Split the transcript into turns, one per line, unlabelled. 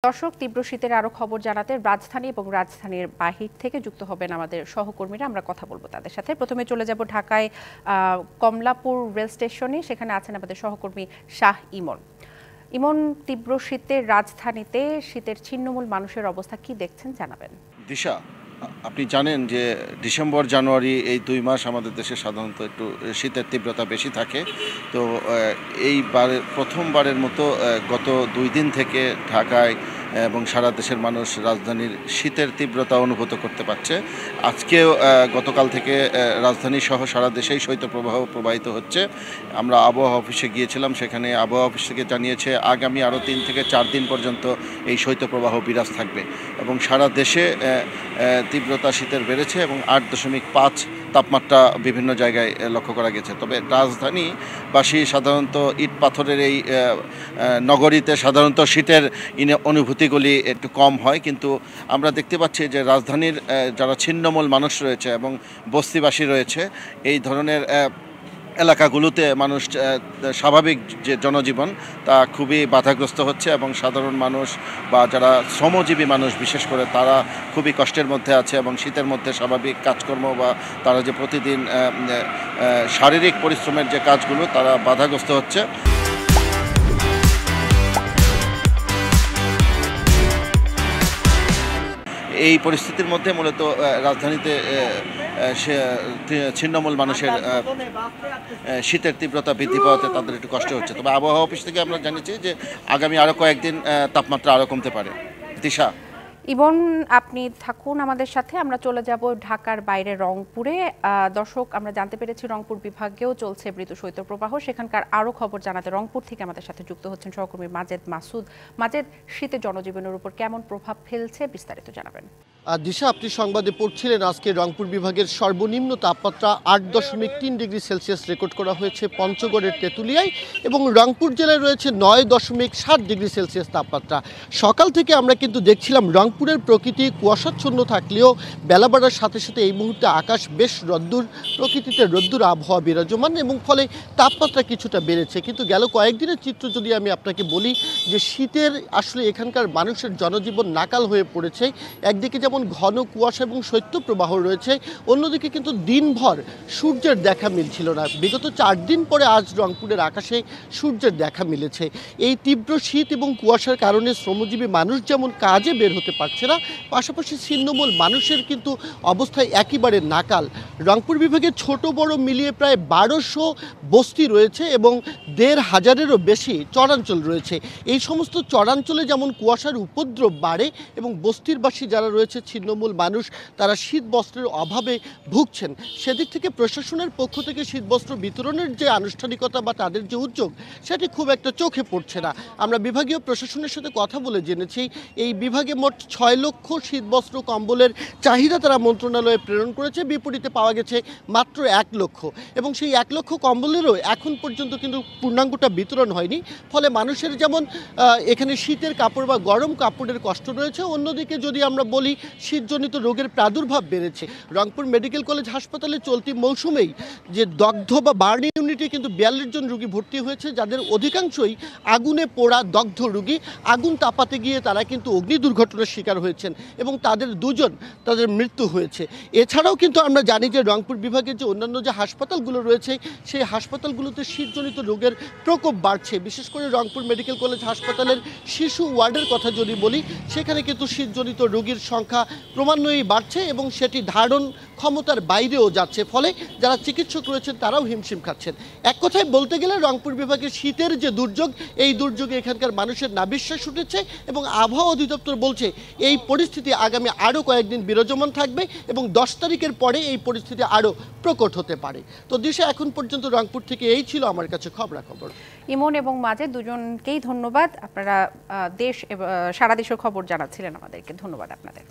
দর্শক, তীব্র শীতের আরো খবর জানাতে রাজধানী এবং রাজধানীর বাহির থেকে যুক্ত হবেন আমাদের সহকর্মীরা। আমরা কথা বলবো তাদের সাথে। প্রথমে চলে যাব ঢাকায় কমলাপুর রেল স্টেশনে। সেখানে আছেন আমাদের সহকর্মী শাহ ইমন। ইমন, তীব্র শীতের রাজধানীতে শীতের ছিন্নমূল মানুষের অবস্থা কি দেখছেন জানাবেন।
দিশা, আপনি জানেন যে ডিসেম্বর জানুয়ারি এই 2 মাস আমাদের দেশে সাধারণত একটু শীতের তীব্রতা বেশি থাকে। তো এইবার প্রথমবারের মতো গত 2 দিন থেকে ঢাকায় এবং সারা দেশের মানুষ রাজধানীর শীতের তীব্রতা অনুভূত করতে পারছে। আজকেও গতকাল থেকে রাজধানী সহ সারা দেশেই শৈত্যপ্রবাহ প্রবাহিত হচ্ছে। আমরা আবহাওয়া অফিসে গিয়েছিলাম, সেখানে আবহাওয়া অফিস থেকে জানিয়েছে আগামী আরও 3 থেকে 4 দিন পর্যন্ত এই শৈত্যপ্রবাহ বিরাজ থাকবে এবং সারা দেশে তীব্রতা শীতের বেড়েছে এবং 8.5 তাপমাত্রা বিভিন্ন জায়গায় লক্ষ্য করা গেছে। তবে রাজধানীবাসী সাধারণত ইট পাথরের এই নগরীতে সাধারণত শীতের অনুভূতিগুলি একটু কম হয়, কিন্তু আমরা দেখতে পাচ্ছি যে রাজধানীর যারা ছিন্নমূল মানুষ রয়েছে এবং বস্তিবাসী রয়েছে, এই ধরনের এলাকাগুলোতে মানুষ স্বাভাবিক যে জনজীবন তা খুবই বাধাগ্রস্ত হচ্ছে এবং সাধারণ মানুষ বা যারা শ্রমজীবী মানুষ বিশেষ করে তারা খুবই কষ্টের মধ্যে আছে এবং শীতের মধ্যে স্বাভাবিক কাজকর্ম বা তারা যে প্রতিদিন শারীরিক পরিশ্রমের যে কাজগুলো তারা বাধাগ্রস্ত হচ্ছে। এই পরিস্থিতির মধ্যে মূলত রাজধানীতে ছিন্নমূল মানুষের শীতের তীব্রতা বৃদ্ধি পাওয়াতে তাদের একটু কষ্ট হচ্ছে। তবে আবহাওয়া অফিস থেকে আমরা জানিয়েছি যে আগামী আরও কয়েকদিন তাপমাত্রা আরও কমতে পারে। দিশা,
ইমন, আপনি থাকুন আমাদের সাথে। আমরা চলে যাব ঢাকার বাইরে রংপুরে। দর্শক, আমরা জানতে পেরেছি রংপুর বিভাগেও চলছে মৃদু শৈত্যপ্রবাহ। সেখানকার আরও খবর জানাতে রংপুর থেকে আমাদের সাথে যুক্ত হচ্ছেন সহকর্মী মাজেদ মাসুদ। মাজেদ, শীতে জনজীবনের উপর কেমন প্রভাব ফেলছে বিস্তারিত জানাবেন।
দিশা, আপনি সংবাদে পড়ছিলেন আজকে রংপুর বিভাগের সর্বনিম্ন তাপমাত্রা 8.3 ডিগ্রি সেলসিয়াস রেকর্ড করা হয়েছে পঞ্চগড়ের তেঁতুলিয়ায় এবং রংপুর জেলায় রয়েছে 9.7 ডিগ্রি সেলসিয়াস তাপমাত্রা। সকাল থেকে আমরা কিন্তু দেখছিলাম রংপুরের প্রকৃতি কুয়াশাচ্ছন্ন থাকলেও বেলা বাড়ার সাথে সাথে এই মুহূর্তে আকাশ বেশ রোদ্দুর, প্রকৃতিতে রোদ্দুর আবহাওয়া বিরাজমান এবং ফলে তাপমাত্রা কিছুটা বেড়েছে। কিন্তু গেল কয়েকদিনের চিত্র যদি আমি আপনাকে বলি যে শীতের আসলে এখানকার মানুষের জনজীবন নাকাল হয়ে পড়েছে। একদিকে যেমন ঘন কুয়াশা এবং শৈত্যপ্রবাহ রয়েছে, অন্যদিকে কিন্তু দিনভর সূর্যের দেখা মিলছিল না। বিগত 4 দিন পরে আজ রংপুরের আকাশে সূর্যের দেখা মিলেছে। এই তীব্র শীত এবং কুয়াশার কারণে শ্রমজীবী মানুষ যেমন কাজে বের হতে পারছে না, পাশাপাশি ছিন্নমূল মানুষের কিন্তু অবস্থায় একেবারে নাকাল। রংপুর বিভাগে ছোট বড় মিলিয়ে প্রায় 1200 বস্তি রয়েছে এবং 1500-এরও বেশি চরাঞ্চল রয়েছে। এই সমস্ত চরাঞ্চলে যেমন কুয়াশার উপদ্রব বাড়ে এবং বস্তির বাসী যারা রয়েছে ছিন্নমূল মানুষ তারা শীত বস্ত্রের অভাবে ভুগছেন। সেদিক থেকে প্রশাসনের পক্ষ থেকে শীতবস্ত্র বিতরণের যে আনুষ্ঠানিকতা বা তাদের যে উদ্যোগ সেটি খুব একটা চোখে পড়ছে না। আমরা বিভাগীয় প্রশাসনের সাথে কথা বলে জেনেছি এই বিভাগে মোট 6 লক্ষ শীতবস্ত্র কম্বলের চাহিদা তারা মন্ত্রণালয়ে প্রেরণ করেছে, বিপরীতে পাওয়া গেছে মাত্র 1 লক্ষ এবং সেই 1 লক্ষ কম্বলেরও এখন পর্যন্ত কিন্তু পূর্ণাঙ্গটা বিতরণ হয়নি। ফলে মানুষের যেমন এখানে শীতের কাপড় বা গরম কাপড়ের কষ্ট রয়েছে, অন্যদিকে যদি আমরা বলি শীতজনিত রোগের প্রাদুর্ভাব বেড়েছে। রংপুর মেডিকেল কলেজ হাসপাতালে চলতি মৌসুমেই যে দগ্ধ বা বার্ন ইউনিটে কিন্তু 42 জন রোগী ভর্তি হয়েছে, যাদের অধিকাংশই আগুনে পোড়া দগ্ধ রোগী। আগুন তাপাতে গিয়ে তারা কিন্তু অগ্নি দুর্ঘটনার শিকার হয়েছেন এবং তাদের 2 জন তাদের মৃত্যু হয়েছে। এছাড়াও কিন্তু আমরা জানি যে রংপুর বিভাগের যে অন্যান্য যে হাসপাতালগুলো রয়েছে সেই হাসপাতালগুলোতে শীতজনিত রোগের প্রকোপ বাড়ছে। বিশেষ করে রংপুর মেডিকেল কলেজ হাসপাতালের শিশু ওয়ার্ডের কথা যদি বলি, সেখানে কিন্তু শীতজনিত রোগীর সংখ্যা ক্রমান্বয়েই বাড়ছে এবং সেটি ধারণ ক্ষমতার বাইরেও যাচ্ছে। ফলে যারা চিকিৎসক রয়েছেন তারাও হিমশিম খাচ্ছেন। এক কথায় বলতে গেলে রংপুর বিভাগের শীতের যে দুর্যোগ, এই দুর্যোগে এখানকার মানুষের নাবিশ্বাস উঠেছে এবং আবহাওয়া অধিদপ্তর বলছে এই পরিস্থিতি আগামী আরও কয়েকদিন বিরাজমান থাকবে এবং 10 তারিখের পরে এই পরিস্থিতি আরও প্রকট হতে পারে। তো দিশা, এখন পর্যন্ত রংপুর থেকে এই ছিল আমার কাছে খবরাখবর।
ইমন এবং মাজেদ, দুজনকেই ধন্যবাদ। আপনারা সারা দেশের খবর জানাচ্ছিলেন আমাদেরকে। ধন্যবাদ আপনাদের।